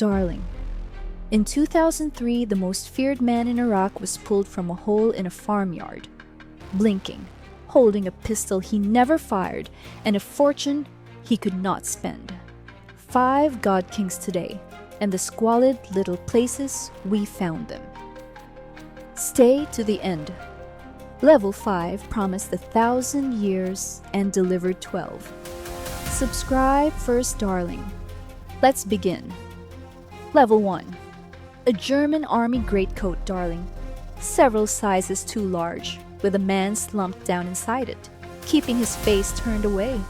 Darling, in 2003, the most feared man in Iraq was pulled from a hole in a farmyard, blinking, holding a pistol he never fired and a fortune he could not spend. 5 God Kings today, and the squalid little places we found them. Stay to the end. Level 5 promised 1,000 years and delivered 12. Subscribe first, darling. Let's begin. Level 1. A German army greatcoat, darling. Several sizes too large, with a man slumped down inside it, keeping his face turned away.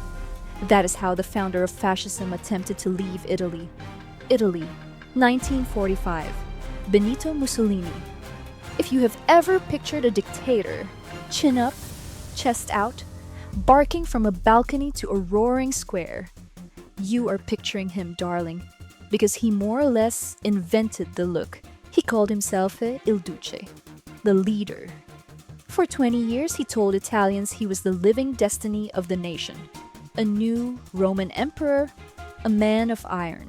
That is how the founder of fascism attempted to leave Italy. Italy, 1945. Benito Mussolini. If you have ever pictured a dictator, chin up, chest out, barking from a balcony to a roaring square, you are picturing him, darling, because he more or less invented the look. He called himself Il Duce, the leader. For 20 years, he told Italians he was the living destiny of the nation, a new Roman emperor, a man of iron.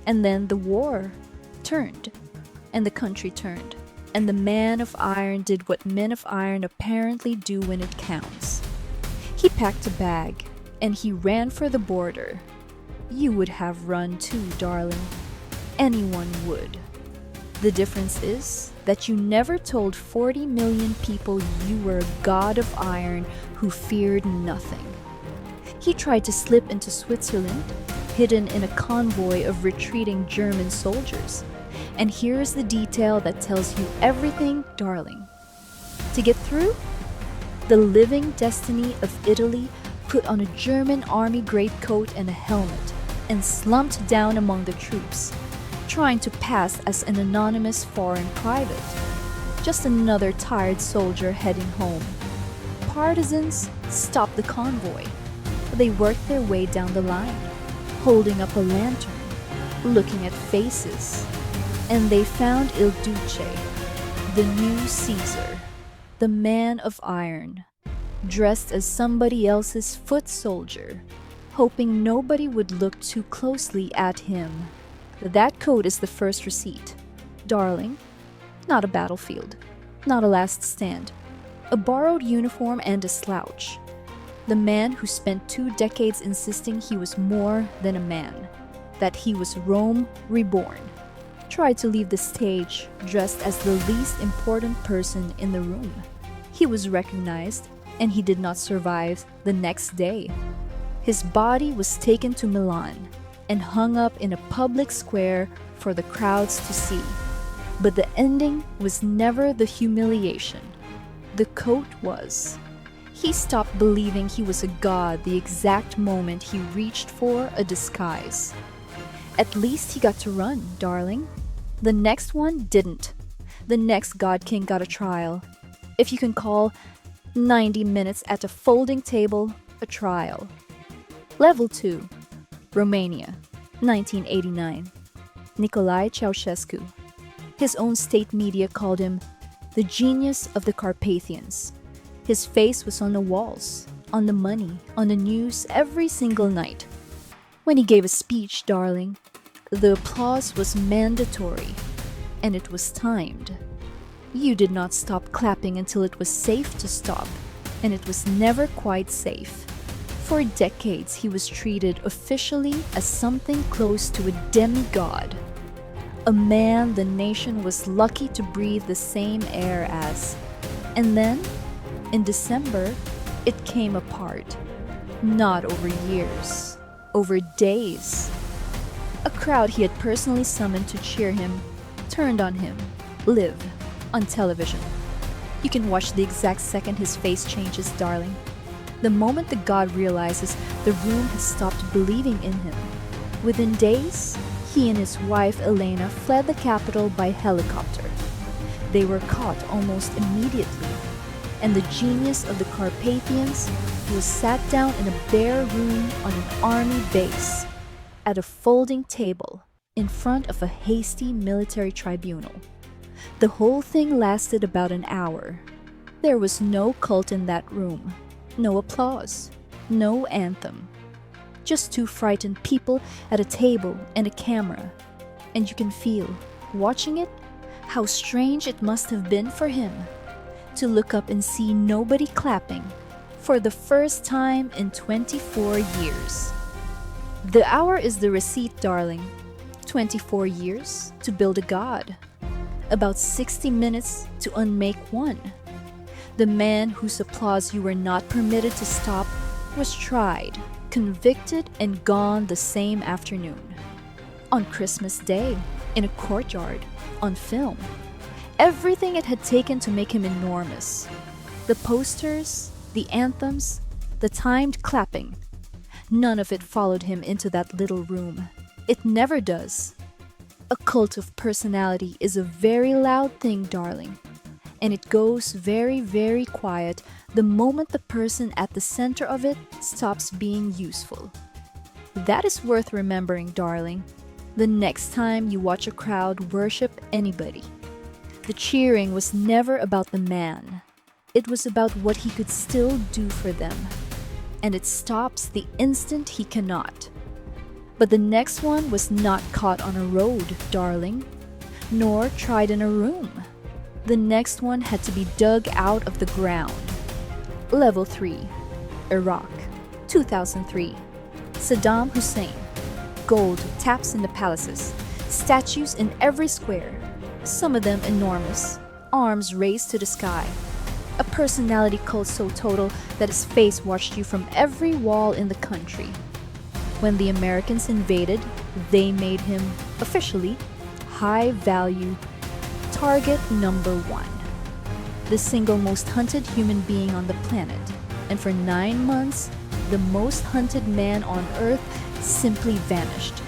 And then the war turned, and the country turned, and the man of iron did what men of iron apparently do when it counts. He packed a bag, and he ran for the border. You would have run too, darling. Anyone would. The difference is that you never told 40 million people you were a god of iron who feared nothing. He tried to slip into Switzerland, hidden in a convoy of retreating German soldiers. And here's the detail that tells you everything, darling. To get through, the living destiny of Italy put on a German army greatcoat and a helmet and slumped down among the troops, trying to pass as an anonymous foreign private. Just another tired soldier heading home. Partisans stopped the convoy. They worked their way down the line, holding up a lantern, looking at faces. And they found Il Duce, the new Caesar, the man of iron, dressed as somebody else's foot soldier, hoping nobody would look too closely at him. That coat is the first receipt. Darling, not a battlefield, not a last stand, a borrowed uniform and a slouch. The man who spent 2 decades insisting he was more than a man, that he was Rome reborn, tried to leave the stage dressed as the least important person in the room. He was recognized, and he did not survive the next day. His body was taken to Milan and hung up in a public square for the crowds to see. But the ending was never the humiliation. The coat was. He stopped believing he was a god the exact moment he reached for a disguise. At least he got to run, darling. The next one didn't. The next God King got a trial. If you can call 90 minutes at a folding table a trial. Level 2. Romania, 1989. Nicolae Ceaușescu. His own state media called him the genius of the Carpathians. His face was on the walls, on the money, on the news every single night. When he gave a speech, darling, the applause was mandatory, and it was timed. You did not stop clapping until it was safe to stop, and it was never quite safe. For decades, he was treated officially as something close to a demigod, a man the nation was lucky to breathe the same air as. And then, in December, it came apart. Not over years, over days. A crowd he had personally summoned to cheer him turned on him, live, on television. You can watch the exact second his face changes, darling. The moment the god realizes the room has stopped believing in him. Within days, he and his wife Elena fled the capital by helicopter. They were caught almost immediately, and the genius of the Carpathians was sat down in a bare room on an army base, at a folding table, in front of a hasty military tribunal. The whole thing lasted about an hour. There was no cult in that room, no applause, no anthem. Just 2 frightened people at a table and a camera. And you can feel, watching it, how strange it must have been for him to look up and see nobody clapping for the first time in 24 years. The hour is the receipt, darling. 24 years to build a god. About 60 minutes to unmake one. The man whose applause you were not permitted to stop was tried, convicted, and gone the same afternoon. On Christmas Day, in a courtyard, on film. Everything it had taken to make him enormous. The posters, the anthems, the timed clapping. None of it followed him into that little room. It never does. A cult of personality is a very loud thing, darling. And it goes very, very quiet the moment the person at the center of it stops being useful. That is worth remembering, darling, the next time you watch a crowd worship anybody. The cheering was never about the man. It was about what he could still do for them. And it stops the instant he cannot. But the next one was not caught on a road, darling, nor tried in a room. The next one had to be dug out of the ground. Level 3, Iraq, 2003. Saddam Hussein. Gold taps in the palaces, statues in every square, some of them enormous, arms raised to the sky. A personality cult so total that his face watched you from every wall in the country. When the Americans invaded, they made him, officially, high-value target number 1. The single most hunted human being on the planet. And for 9 months, the most hunted man on Earth simply vanished.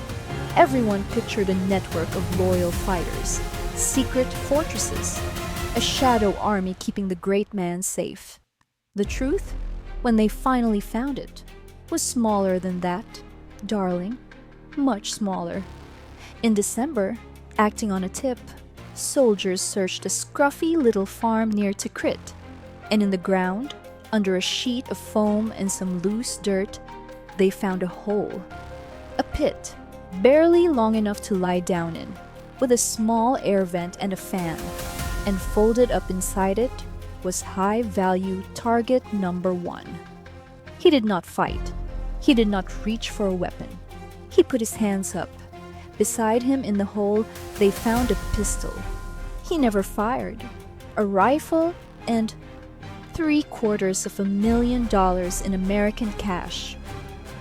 Everyone pictured a network of loyal fighters, secret fortresses, a shadow army keeping the great man safe. The truth, when they finally found it, was smaller than that, darling, much smaller. In December, acting on a tip, soldiers searched a scruffy little farm near Tikrit, and in the ground, under a sheet of foam and some loose dirt, they found a hole. A pit, barely long enough to lie down in, with a small air vent and a fan, and folded up inside it was high-value target number 1. He did not fight. He did not reach for a weapon. He put his hands up. Beside him in the hole, they found a pistol. He never fired. A rifle and $750,000 in American cash,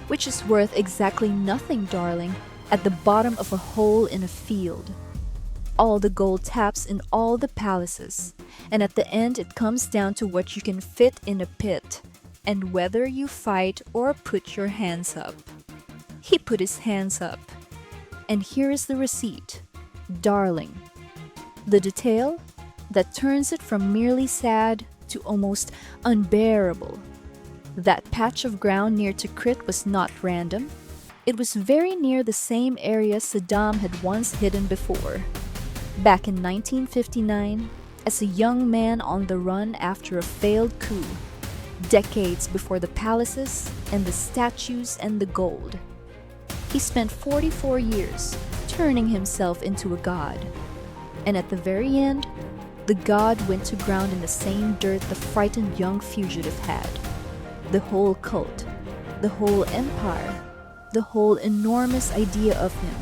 which is worth exactly nothing, darling, at the bottom of a hole in a field. All the gold taps in all the palaces, and at the end it comes down to what you can fit in a pit, and whether you fight or put your hands up. He put his hands up. And here is the receipt, darling. The detail that turns it from merely sad to almost unbearable. That patch of ground near Tikrit was not random. It was very near the same area Saddam had once hidden before. Back in 1959, as a young man on the run after a failed coup, decades before the palaces and the statues and the gold. He spent 44 years turning himself into a god. And at the very end, the god went to ground in the same dirt the frightened young fugitive had. The whole cult, the whole empire, the whole enormous idea of him.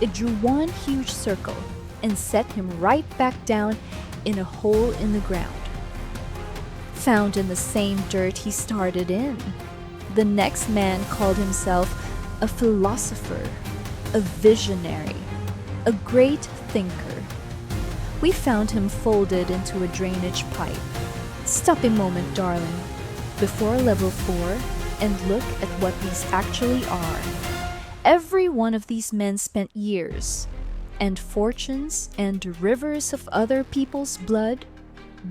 It drew one huge circle and set him right back down in a hole in the ground. Found in the same dirt he started in. The next man called himself a philosopher, a visionary, a great thinker. We found him folded into a drainage pipe. Stop a moment, darling, before level 4 and look at what these actually are. Every one of these men spent years and fortunes and rivers of other people's blood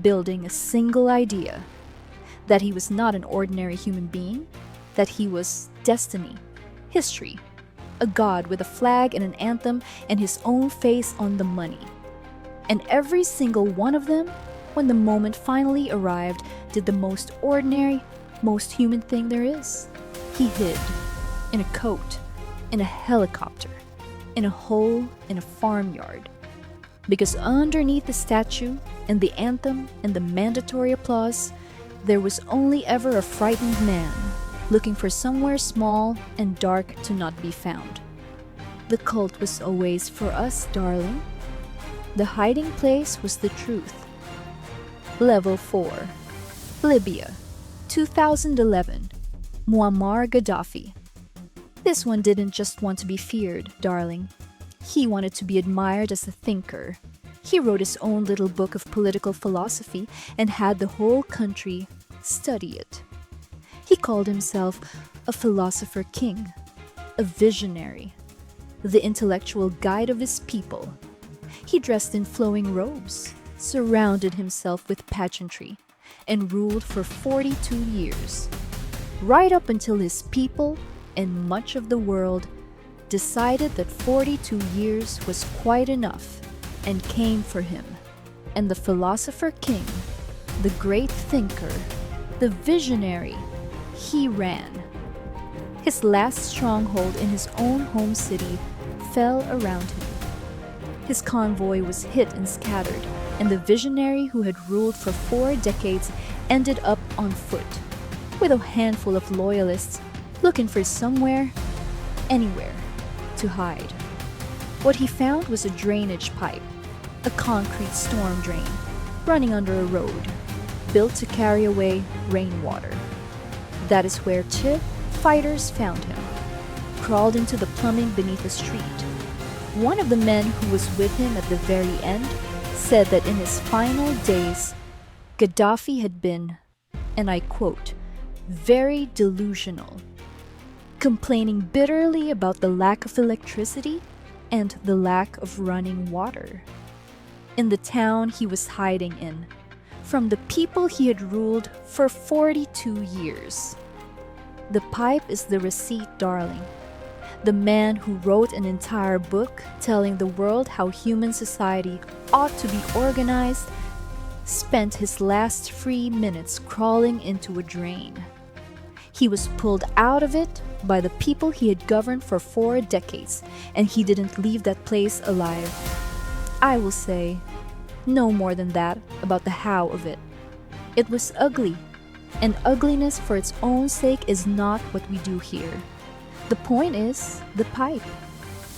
building a single idea. That he was not an ordinary human being, that he was destiny, history, a god with a flag and an anthem and his own face on the money. And every single one of them, when the moment finally arrived, did the most ordinary, most human thing there is. He hid, in a coat, in a helicopter, in a hole in a farmyard. Because underneath the statue and the anthem and the mandatory applause, there was only ever a frightened man looking for somewhere small and dark to not be found. The cult was always for us, darling. The hiding place was the truth. Level 4. Libya, 2011. Muammar Gaddafi. This one didn't just want to be feared, darling. He wanted to be admired as a thinker. He wrote his own little book of political philosophy and had the whole country study it. He called himself a philosopher-king, a visionary, the intellectual guide of his people. He dressed in flowing robes, surrounded himself with pageantry, and ruled for 42 years, right up until his people and much of the world decided that 42 years was quite enough and came for him. And the philosopher-king, the great thinker, the visionary, he ran. His last stronghold in his own home city fell around him. His convoy was hit and scattered, and the visionary who had ruled for 4 decades ended up on foot, with a handful of loyalists looking for somewhere, anywhere, to hide. What he found was a drainage pipe, a concrete storm drain, running under a road, built to carry away rainwater. That is where fighters found him, crawled into the plumbing beneath a street. One of the men who was with him at the very end said that in his final days, Gaddafi had been, and I quote, very delusional, complaining bitterly about the lack of electricity and the lack of running water. In the town he was hiding in, from the people he had ruled for 42 years. The pipe is the receipt, darling. The man who wrote an entire book telling the world how human society ought to be organized spent his last free minutes crawling into a drain. He was pulled out of it by the people he had governed for 4 decades, and he didn't leave that place alive. I will say no more than that about the how of it. It was ugly, and ugliness for its own sake is not what we do here. The point is the pipe,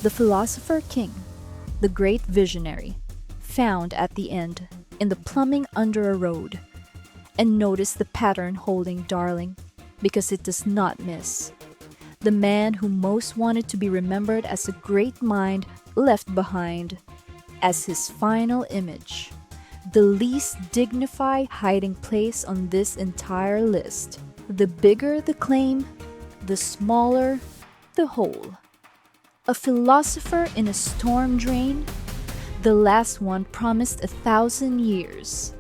the philosopher-king, the great visionary, found at the end in the plumbing under a road. And notice the pattern holding, darling, because it does not miss. The man who most wanted to be remembered as a great mind left behind as his final image, the least dignified hiding place on this entire list. The bigger the claim, the smaller the hole. A philosopher in a storm drain, the last one promised 1,000 years,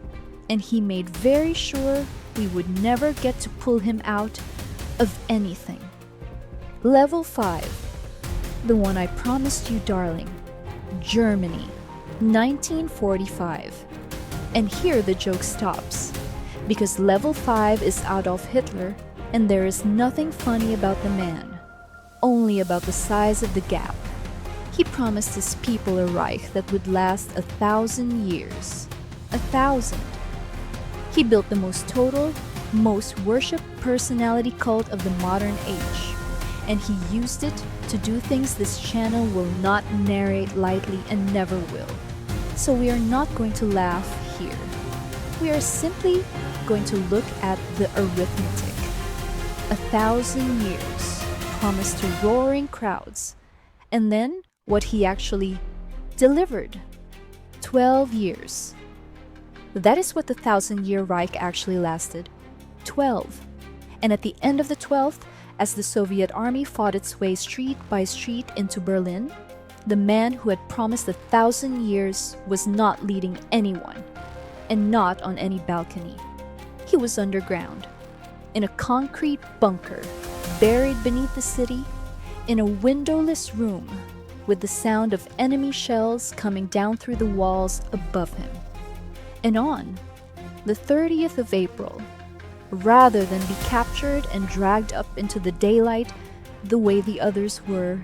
and he made very sure we would never get to pull him out of anything. Level 5, the one I promised you, darling, Germany, 1945. And here the joke stops, because level 5 is Adolf Hitler, and there is nothing funny about the man, only about the size of the gap. He promised his people a Reich that would last 1,000 years. 1,000. He built the most total, most worshipped personality cult of the modern age, and he used it to do things this channel will not narrate lightly and never will. So we are not going to laugh here. We are simply going to look at the arithmetic. 1,000 years promised to roaring crowds, and then what he actually delivered. 12 years. That is what the 1,000-year Reich actually lasted. 12. And at the end of the 12th, as the Soviet army fought its way street by street into Berlin, the man who had promised 1,000 years was not leading anyone, and not on any balcony. He was underground, in a concrete bunker, buried beneath the city, in a windowless room, with the sound of enemy shells coming down through the walls above him. And on the 30th of April, rather than be captured and dragged up into the daylight the way the others were,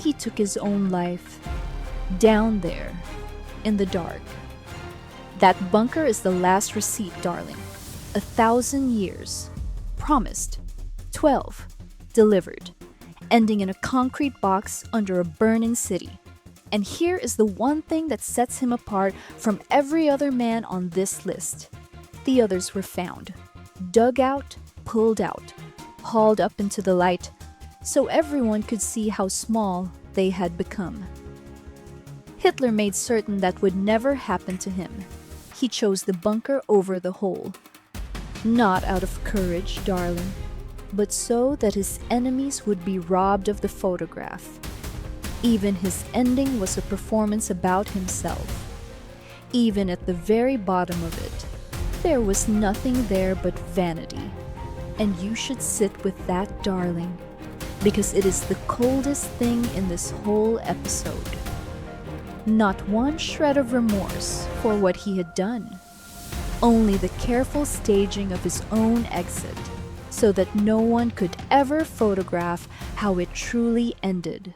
he took his own life. Down there, in the dark. That bunker is the last receipt, darling. 1,000 years. Promised. 12. Delivered. Ending in a concrete box under a burning city. And here is the one thing that sets him apart from every other man on this list. The others were found. Dug out, pulled out, hauled up into the light, so everyone could see how small they had become. Hitler made certain that would never happen to him. He chose the bunker over the hole. Not out of courage, darling, but so that his enemies would be robbed of the photograph. Even his ending was a performance about himself. Even at the very bottom of it, there was nothing there but vanity. And you should sit with that, darling, because it is the coldest thing in this whole episode. Not one shred of remorse for what he had done. Only the careful staging of his own exit, so that no one could ever photograph how it truly ended.